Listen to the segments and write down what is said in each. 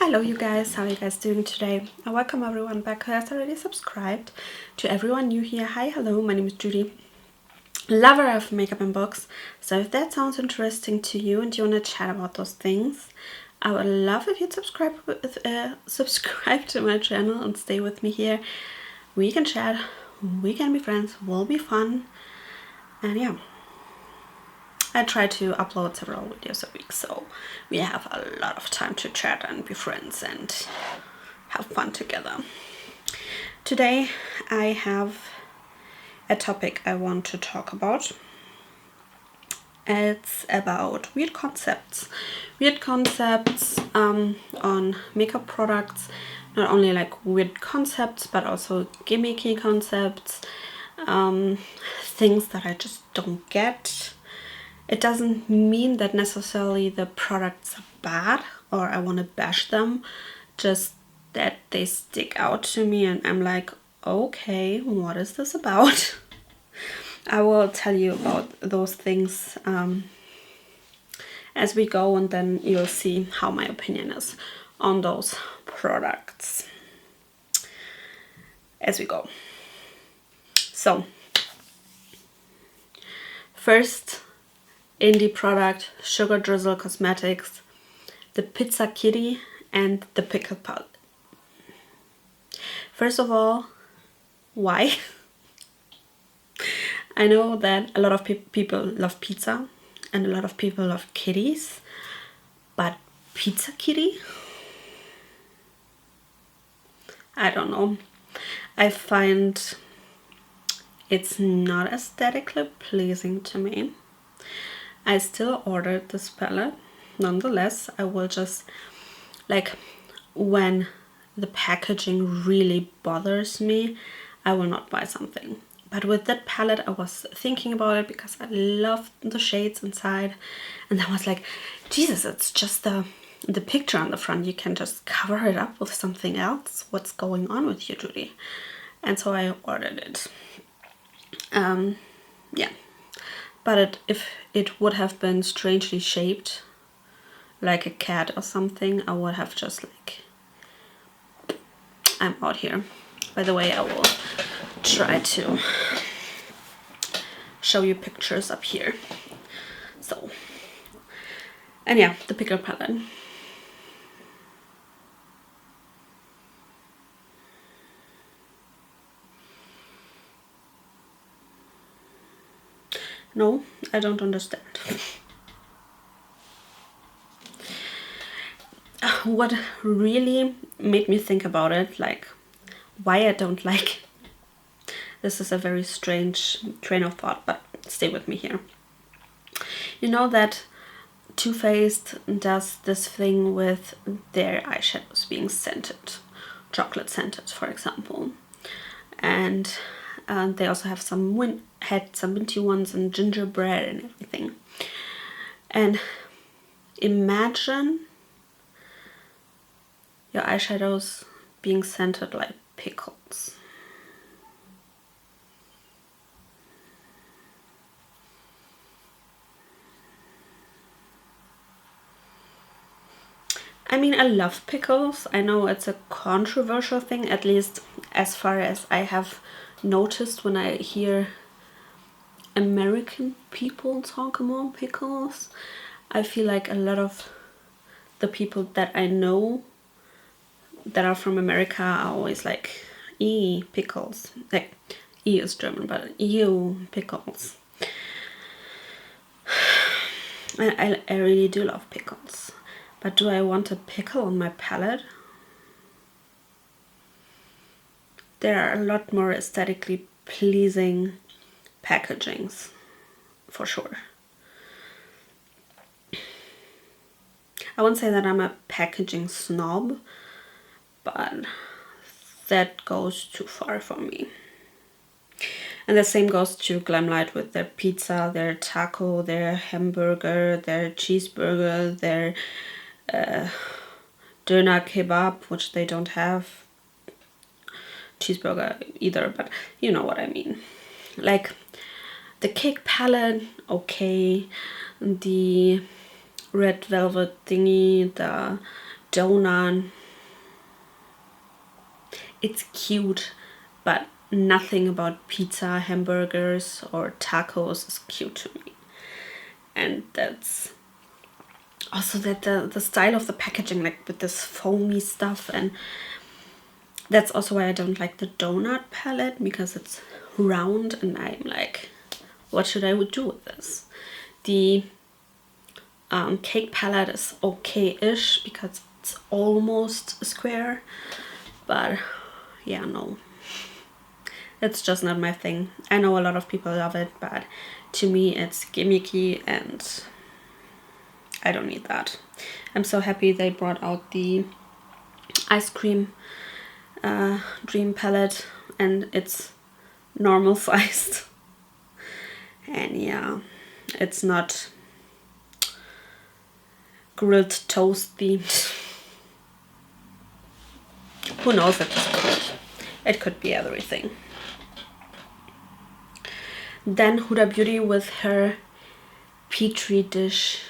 Hello you guys, how are you guys doing today? And welcome everyone back who has already subscribed. To everyone new here, hi, hello, my name is Judy, lover of makeup and books. So if that sounds interesting to you and you want to chat about those things, I would love if you'd subscribe to my channel and stay with me here. We can chat, we can be friends, will be fun, and yeah. I try to upload several videos a week, so we have a lot of time to chat and be friends and have fun together. Today I have a topic I want to talk about. It's about weird concepts on makeup products. Not only like weird concepts, but also gimmicky concepts, things that I just don't get. It doesn't mean that necessarily the products are bad or I want to bash them, just that they stick out to me and I'm like, okay, what is this about? I will tell you about those things as we go, and then you'll see how my opinion is on those products as we go. So, first, indie product, Sugar Drizzle Cosmetics, the Pizza Kitty, and the Pickle Palette. First of all, why? I know that a lot of people love pizza and a lot of people love kitties, but Pizza Kitty? I don't know. I find it's not aesthetically pleasing to me. I still ordered this palette. Nonetheless, I will just, like, when the packaging really bothers me, I will not buy something. But with that palette, I was thinking about it because I love the shades inside. And I was like, Jesus, it's just the picture on the front. You can just cover it up with something else. What's going on with you, Judy? And so I ordered it. Yeah. But if it would have been strangely shaped, like a cat or something, I would have just like, I'm out here. By the way, I will try to show you pictures up here. So, and yeah, the Pickle Palette. No, I don't understand. What really made me think about it, like why I don't like it. This is a very strange train of thought, but stay with me here. You know that Too Faced does this thing with their eyeshadows being scented, chocolate scented, for example, and they also have had some minty ones and gingerbread and everything. And imagine your eyeshadows being scented like pickles. I mean, I love pickles. I know it's a controversial thing, at least as far as I have noticed when I hear American people talk about pickles. I feel like a lot of the people that I know that are from America are always like, ew, pickles. Like, E is German, but ew, pickles. I really do love pickles. But do I want a pickle on my palette? There are a lot more aesthetically pleasing packagings, for sure. I won't say that I'm a packaging snob, but that goes too far for me. And the same goes to Glamlight with their pizza, their taco, their hamburger, their cheeseburger, their doner kebab, which they don't have cheeseburger either, but you know what I mean. Like the cake palette, okay, the red velvet thingy, the donut. It's cute, but nothing about pizza, hamburgers, or tacos is cute to me. And that's also that the style of the packaging, like with this foamy stuff, and that's also why I don't like the donut palette, because it's round and I'm like, what should I do with this? The cake palette is okay-ish because it's almost a square, but yeah, no, it's just not my thing. I know a lot of people love it, but to me it's gimmicky and I don't need that. I'm so happy they brought out the ice cream dream palette, and it's normal sized. And yeah, it's not grilled toast themed. Who knows at this point? It could be everything. Then Huda Beauty with her petri dish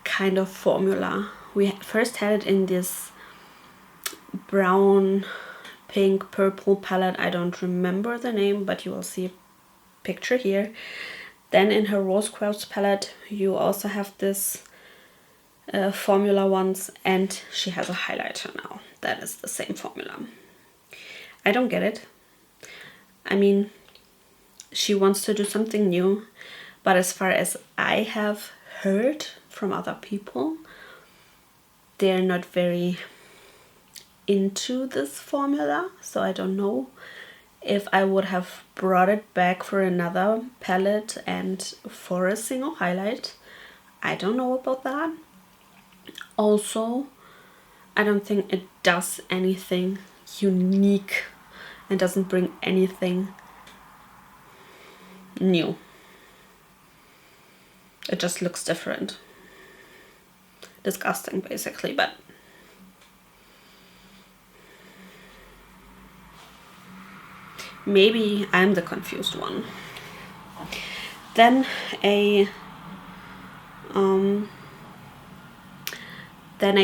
kind of formula. We first had it in this brown, pink, purple palette. I don't remember the name, but you will see a picture here. Then in her rose quartz palette you also have this formula ones, and she has a highlighter now that is the same formula. I don't get it. I mean, she wants to do something new, but as far as I have heard from other people, they're not very into this formula, so I don't know if I would have brought it back for another palette and for a single highlight. I don't know about that. Also, I don't think it does anything unique and doesn't bring anything new. It just looks different. Disgusting, basically, but maybe I'm the confused one. Then a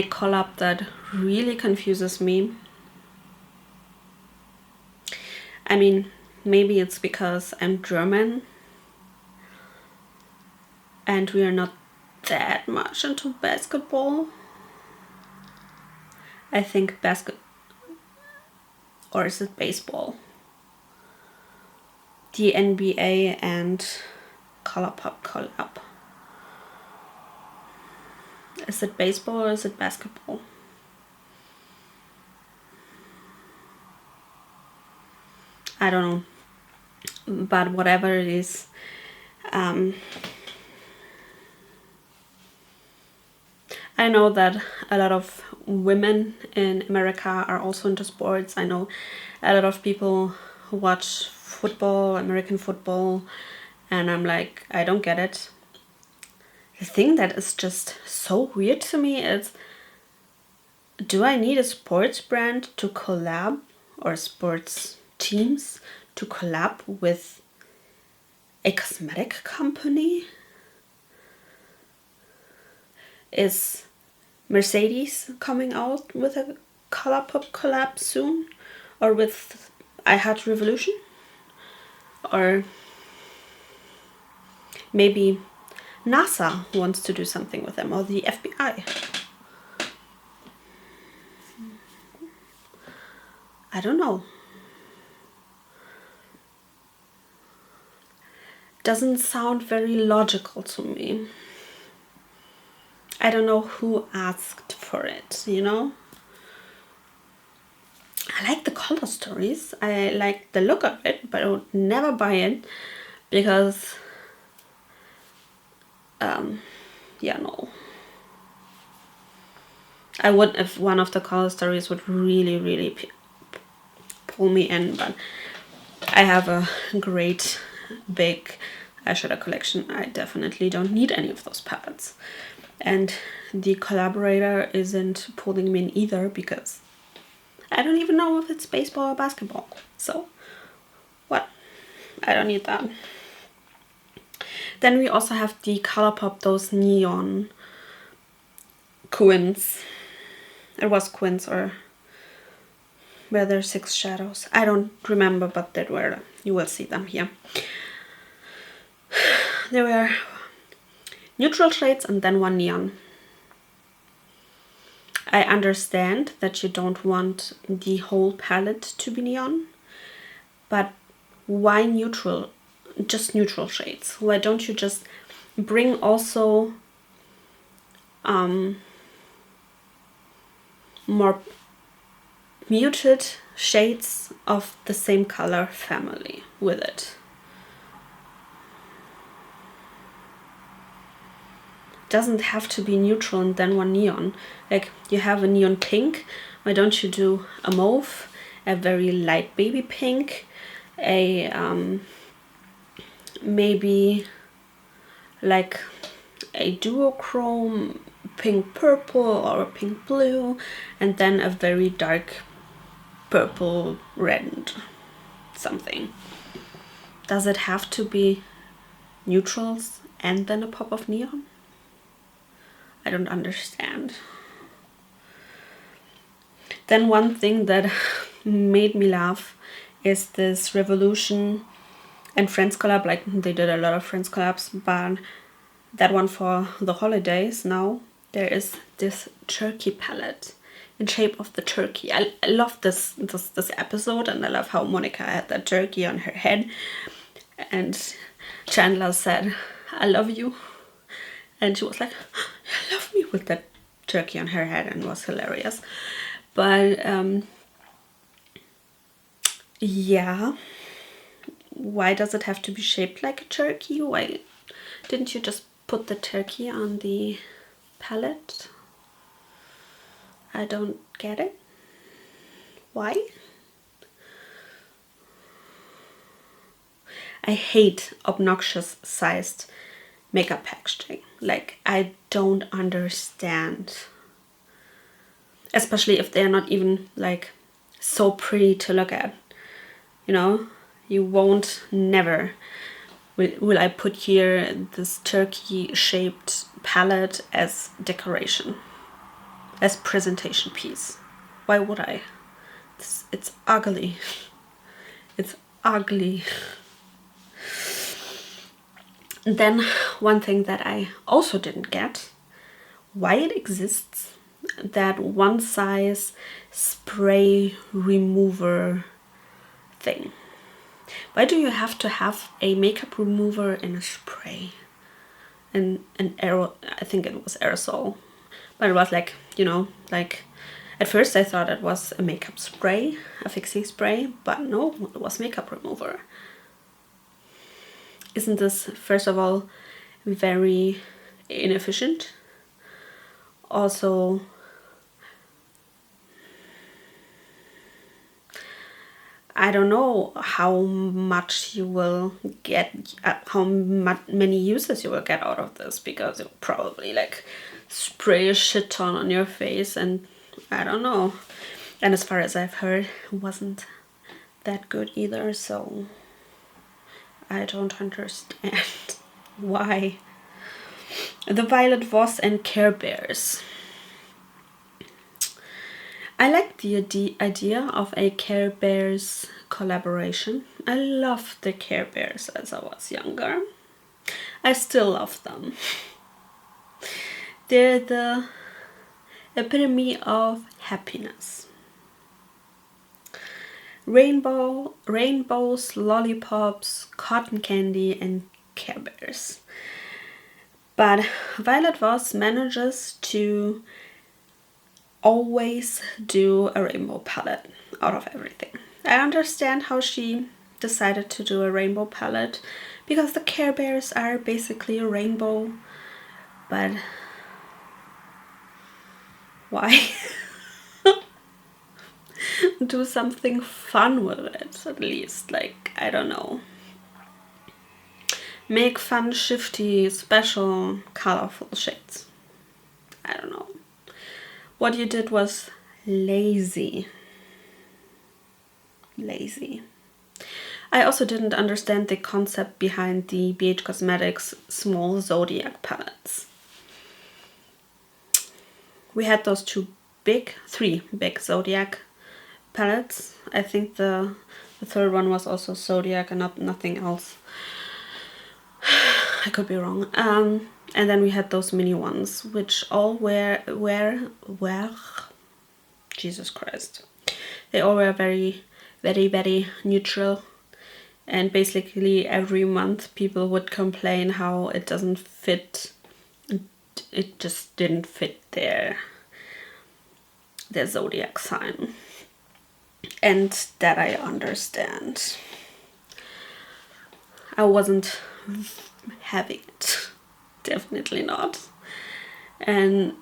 collab that really confuses me. I mean, maybe it's because I'm German and we are not that much into basketball. I think or is it baseball? The NBA and Colourpop collab. Is it baseball or is it basketball? I don't know. But whatever it is, I know that a lot of women in America are also into sports. I know a lot of people who watch football, American football, and I'm like, I don't get it. The thing that is just so weird to me is, do I need a sports brand to collab, or sports teams to collab with a cosmetic company? Is Mercedes coming out with a Colourpop collab soon? Or with I Heart Revolution? Or maybe NASA wants to do something with them, or the FBI. I don't know. Doesn't sound very logical to me. I don't know who asked for it, you know? I like the color stories. I like the look of it, but I would never buy it because yeah, no. I would if one of the color stories would really pull me in, but I have a great big eyeshadow collection. I definitely don't need any of those palettes. And the collaborator isn't pulling me in either, because I don't even know if it's baseball or basketball. So what? I don't need that. Then we also have the Colourpop, those neon coins. it was quints, or were there 6 shadows? I don't remember, but there were. You will see them here. There were neutral shades and then 1 neon. I understand that you don't want the whole palette to be neon, but why neutral? Just neutral shades? Why don't you just bring also more muted shades of the same color family with it? Doesn't have to be neutral and then 1 neon. Like, you have a neon pink, why don't you do a mauve, a very light baby pink, a maybe like a duochrome pink purple or a pink blue, and then a very dark purple red something. Does it have to be neutrals and then a pop of neon? I don't understand. Then one thing that made me laugh is this Revolution and Friends collab. Like, they did a lot of Friends collabs, but that one for the holidays now, there is this turkey palette in shape of the turkey. I love this episode, and I love how Monica had that turkey on her head, and Chandler said, "I love you," and she was like, "You love me," with that turkey on her head, and it was hilarious. But yeah, why does it have to be shaped like a turkey? Why didn't you just put the turkey on the palette? I don't get it. Why? I hate obnoxious sized makeup packaging. Like, I don't understand. Especially if they're not even like so pretty to look at. You know, you won't never will I put here this turkey shaped palette as decoration, as presentation piece. Why would I? It's ugly. It's ugly. Then one thing that I also didn't get, why it exists, that one size spray remover thing. Why do you have to have a makeup remover in a spray? And an I think it was aerosol, but it was like, you know, like, at first I thought it was a makeup spray, a fixing spray, but no, it was makeup remover. Isn't this, first of all, very inefficient? Also, I don't know how much you will get, how many uses you will get out of this, because you'll probably like spray a shit ton on your face, and I don't know. And as far as I've heard, it wasn't that good either, so I don't understand why. The Violet Voss and Care Bears. I like the idea of a Care Bears collaboration. I loved the Care Bears as I was younger. I still love them. They're the epitome of happiness. Rainbows, lollipops, cotton candy, and Care Bears. But Violet Voss manages to always do a rainbow palette out of everything. I understand how she decided to do a rainbow palette, because the Care Bears are basically a rainbow, but why? Do something fun with it, at least. Like, I don't know. Make fun, shifty, special, colorful shades. I don't know. What you did was lazy. Lazy. I also didn't understand the concept behind the BH Cosmetics small Zodiac palettes. We had those two three big Zodiac palettes. I think the third one was also Zodiac and nothing else. I could be wrong. And then we had those mini ones, which all were Jesus Christ. They all were very, very, very neutral. And basically every month people would complain how it doesn't fit. It just didn't fit their zodiac sign. And that I understand. I wasn't having it. Definitely not. And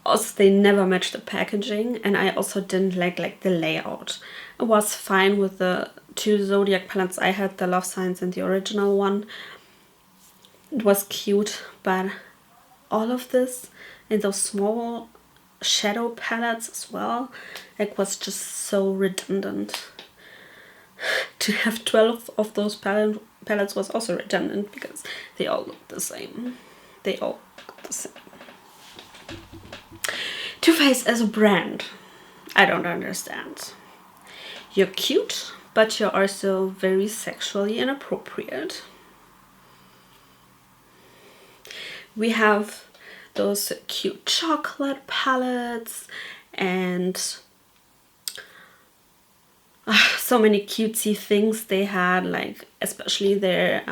also they never matched the packaging, and I also didn't like the layout. I was fine with the two Zodiac palettes I had, the Love Signs and the original one. It was cute, but all of this and those small shadow palettes as well, it was just so redundant. To have 12 of those palettes was also redundant because they all look the same. They all look the same. Too Faced as a brand, I don't understand. You're cute, but you're also very sexually inappropriate. We have those cute chocolate palettes and so many cutesy things they had, like especially their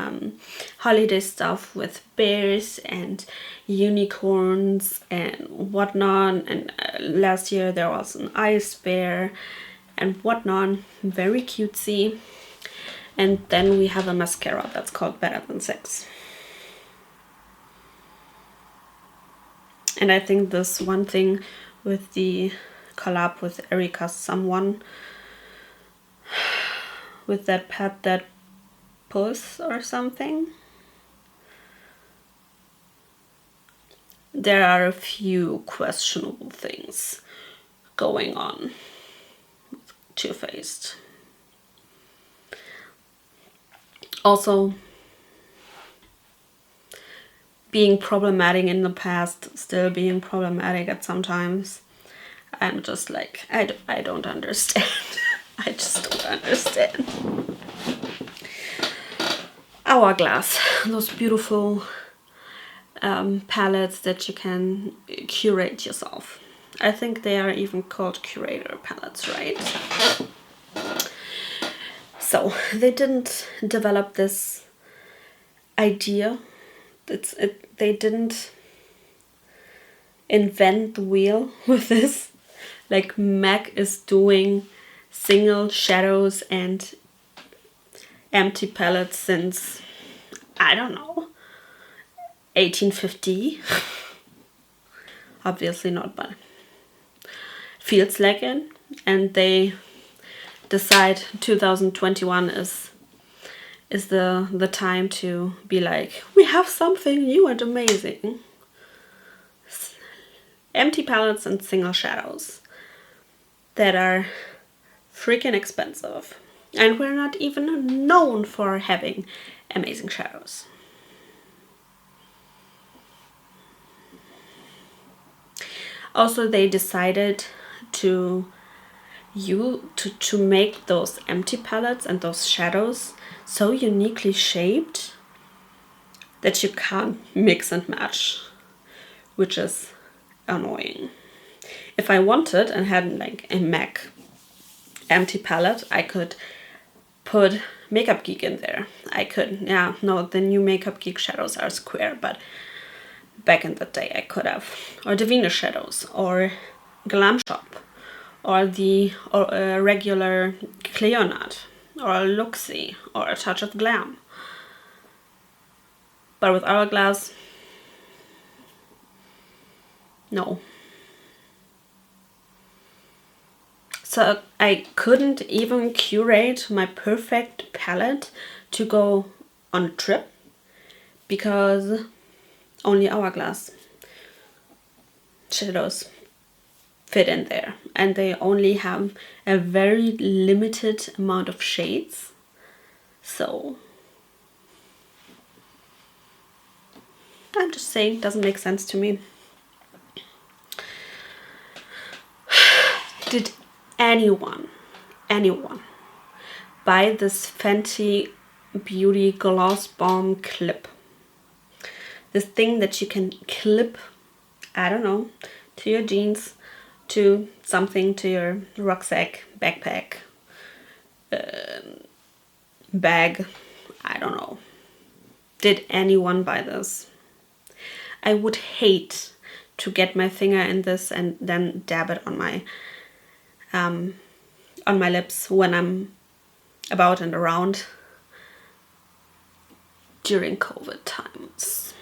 holiday stuff with bears and unicorns and whatnot. And last year there was an ice bear and whatnot, very cutesy. And then we have a mascara that's called Better Than Sex. And I think this one thing with the collab with Erika someone, with that Pat That Puss or something, there are a few questionable things going on with Too Faced. Also, being problematic in the past, still being problematic at sometimes. I'm just like, I don't understand. I just don't understand. Hourglass, those beautiful palettes that you can curate yourself. I think they are even called curator palettes, right? So they didn't develop this idea. They didn't invent the wheel with this. Like MAC is doing single shadows and empty palettes since, I don't know, 1850. Obviously not, but feels like it. And they decide 2021 is the time to be like, we have something new and amazing. Empty palettes and single shadows that are freaking expensive. And we're not even known for having amazing shadows. Also, they decided to make those empty palettes and those shadows so uniquely shaped that you can't mix and match, which is annoying. If I wanted and had like a MAC empty palette, I could put Makeup Geek in there. I could, yeah, no, the new Makeup Geek shadows are square, but back in the day I could have. Or the Venus shadows, or Glam Shop, or the regular Cleonut, or Luxie, or a touch of glam. But with Hourglass, no. So I couldn't even curate my perfect palette to go on a trip because only Hourglass shadows fit in there, and they only have a very limited amount of shades. So I'm just saying, it doesn't make sense to me. Did anyone buy this Fenty Beauty Gloss Bomb clip? This thing that you can clip, I don't know, to your jeans, to something, to your rucksack, backpack, bag, I don't know. Did anyone buy this? I would hate to get my finger in this and then dab it on my lips when I'm about and around during COVID times.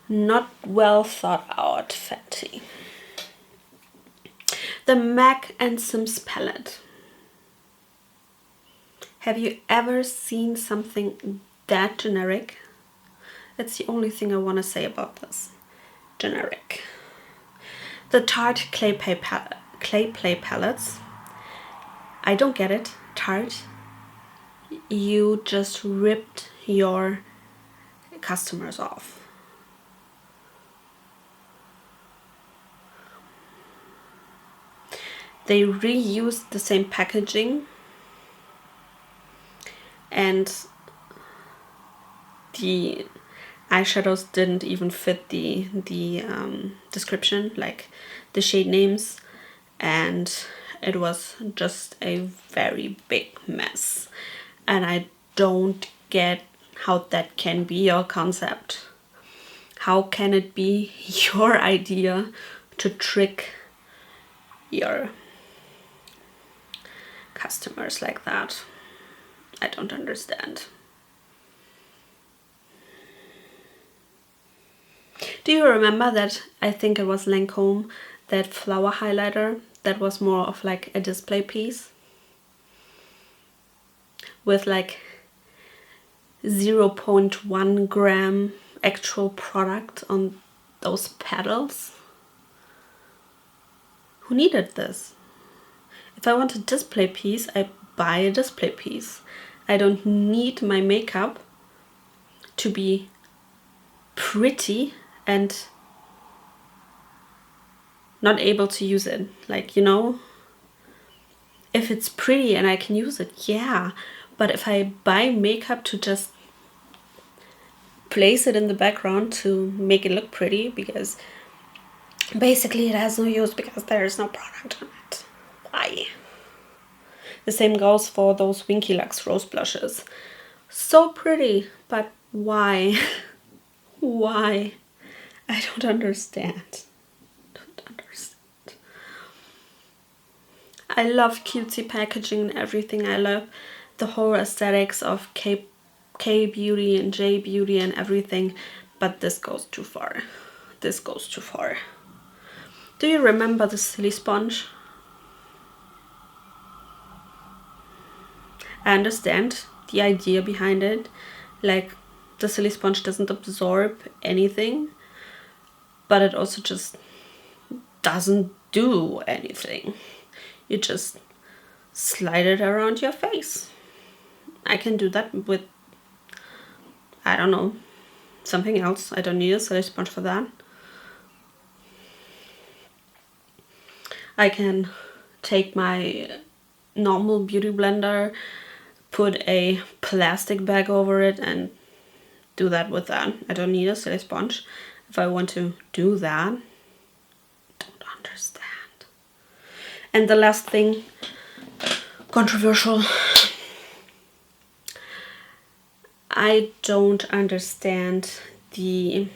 Not well thought out, Fenty. The MAC and Sims palette. Have you ever seen something that generic? That's the only thing I want to say about this. Generic. The Tarte Clay Play palettes. I don't get it. Tarte, you just ripped your customers off. They reused the same packaging, and the eyeshadows didn't even fit the description, like the shade names, and it was just a very big mess. And I don't get how that can be your concept. How can it be your idea to trick your customers like that? I don't understand. Do you remember that, I think it was Lancome, that flower highlighter that was more of like a display piece with like 0.1 gram actual product on those petals? Who needed this? If I want a display piece, I buy a display piece. I don't need my makeup to be pretty and not able to use it. Like, you know, if it's pretty and I can use it, yeah. But if I buy makeup to just place it in the background to make it look pretty, because basically it has no use because there is no product on it. Why? The same goes for those Winky Lux rose blushes. So pretty, but why? Why? I don't understand. I love cutesy packaging and everything. I love the whole aesthetics of K beauty and J beauty and everything, but this goes too far. This goes too far. Do you remember the silly sponge? I understand the idea behind it. Like, the silly sponge doesn't absorb anything, but it also just doesn't do anything. You just slide it around your face. I can do that with, I don't know, something else. I don't need a silly sponge for that. I can take my normal beauty blender, put a plastic bag over it and do that with that. I don't need a silly sponge if I want to do that. Don't understand. And the last thing, controversial. I don't understand the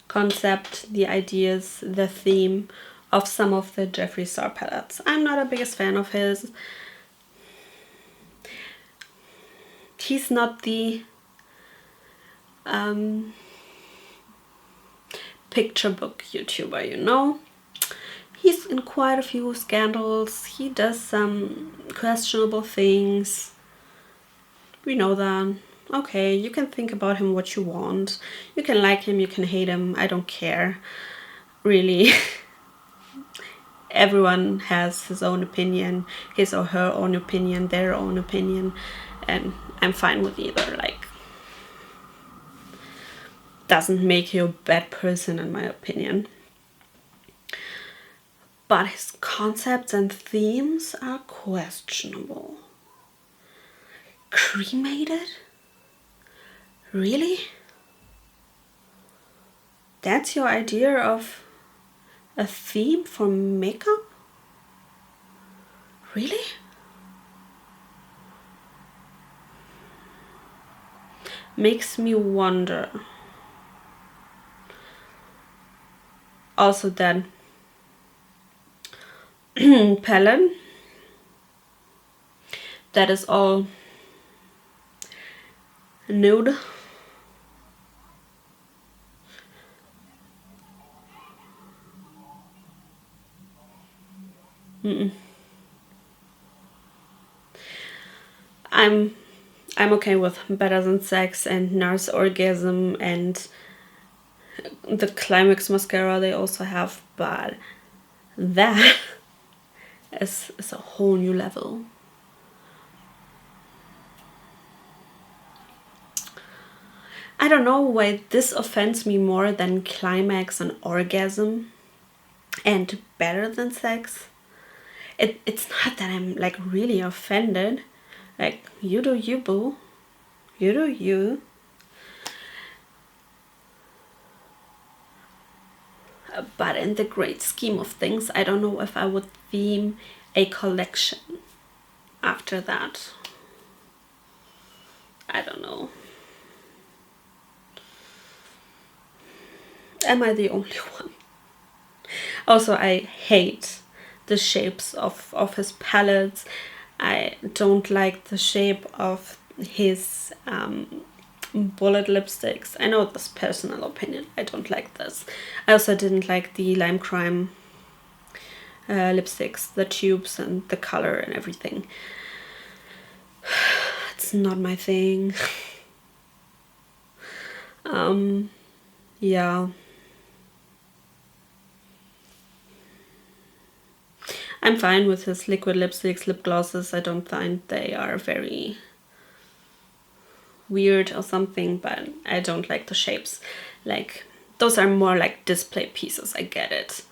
concept, the ideas, the theme of some of the Jeffree Star palettes. I'm not a biggest fan of his. He's not the picture book YouTuber, you know. He's in quite a few scandals. He does some questionable things. We know that. Okay, you can think about him what you want. You can like him, you can hate him. I don't care, really. Everyone has his own opinion, his or her own opinion, their own opinion, and I'm fine with either. Like, doesn't make you a bad person in my opinion. But his concepts and themes are questionable. Cremated? Really? That's your idea of a theme for makeup? Really? Makes me wonder. Also that palette that is all nude. I'm okay with Better Than Sex and Nurse Orgasm and the Climax mascara they also have, but that is a whole new level. I don't know why this offends me more than Climax and Orgasm and Better Than Sex. It's not that I'm like really offended. Like, you do you, boo. You do you. But in the great scheme of things, I don't know if I would theme a collection after that. I don't know. Am I the only one? Also, I hate the shapes of his palettes. I don't like the shape of his bullet lipsticks. I know this personal opinion. I don't like this. I also didn't like the Lime Crime lipsticks, the tubes and the color and everything. It's not my thing. Yeah. I'm fine with his liquid lipsticks, lip glosses. I don't find they are very weird or something, but I don't like the shapes. Like, those are more like display pieces, I get it,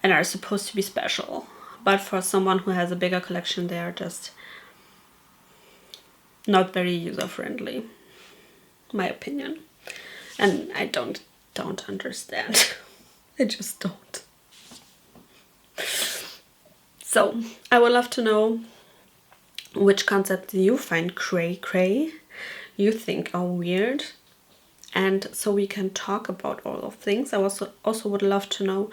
and are supposed to be special, but for someone who has a bigger collection, they are just not very user-friendly, my opinion, and I don't understand. I just don't. So I would love to know which concepts you find cray, you think are weird, and so we can talk about all of things. I also would love to know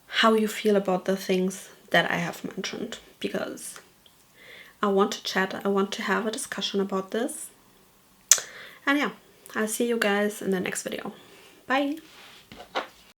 how you feel about the things that I have mentioned, because I want to chat, I want to have a discussion about this. And yeah, I'll see you guys in the next video. Bye!